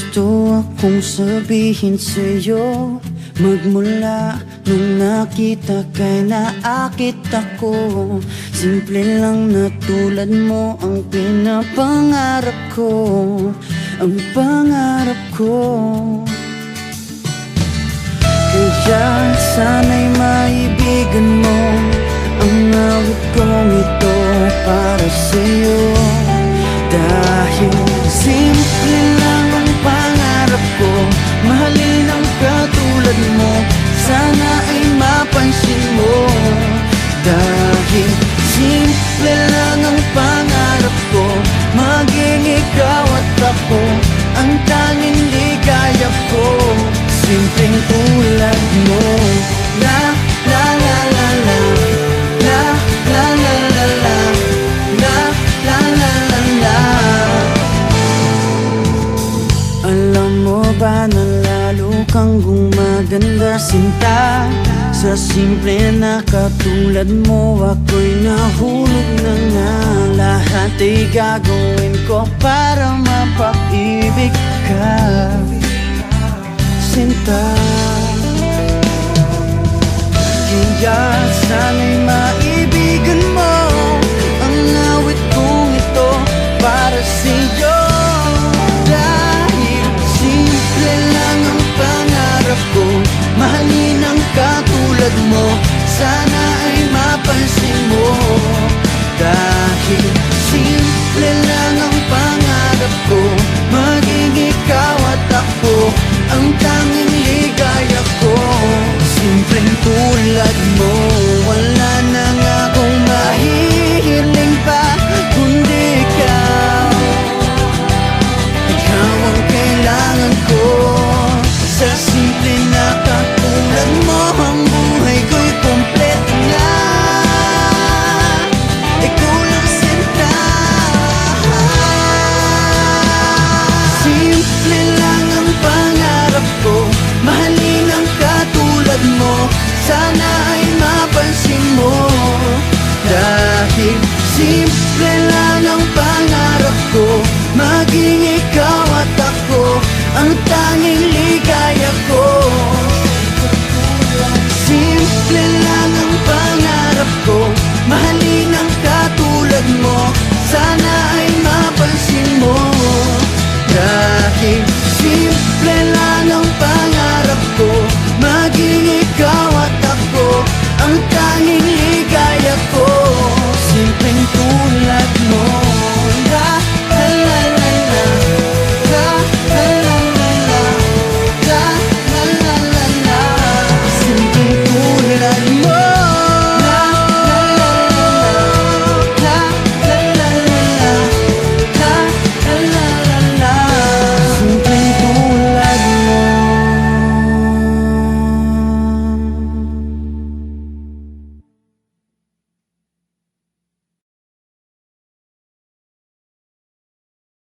gusto akong sabihin sa'yo. Magmula nung nakita kay naakit ako. Simple lang na tulad mo ang pinapangarap ko. Ang pangarap ko. Kaya sana'y maibigan mo ang awit kong ito para sa'yo. Dahil simple lang ang pangarap ko, mahalin ang katulad mo, sana ay mapansin mo. Dahil simple lang ang pangarap ko, maging ikaw at ako ang tanging ligaya ko. Simpleng tulad mo. La la la la la, la la la la la, la la la la la. Alam mo ba na lalo kang gumaganda, sinta? Sa simple na katulad mo, ako'y nahulog na nga. Lahat ay gagawin ko para mapaibig ka, sinta. Kaya sana'y maibigan mo ang awit kong ito para sa'yo. Dahil simple lang ang pangarap ko, mahalin ang katulad mo, sana ay mapansin mo. Dahil simple lang ang pangarap ko, maging ikaw at ako ang tanging ligaya ko. Simpleng tulad mo, wala na nga akong mahihiling pa kundi ikaw. Ikaw ang kailangan ko. Sa simple na katulad mo, ang buhay ko'y kompleto na. Ikaw lang sinta. Simple lang ang pangarap ko, mahalin ang katulad mo, sana ay mapansin mo. Dahil simple lang ang pangarap ko, maging ikaw at ako ang tanging ligaya ko. Simple lang ang pangarap ko, mahalin ang katulad mo,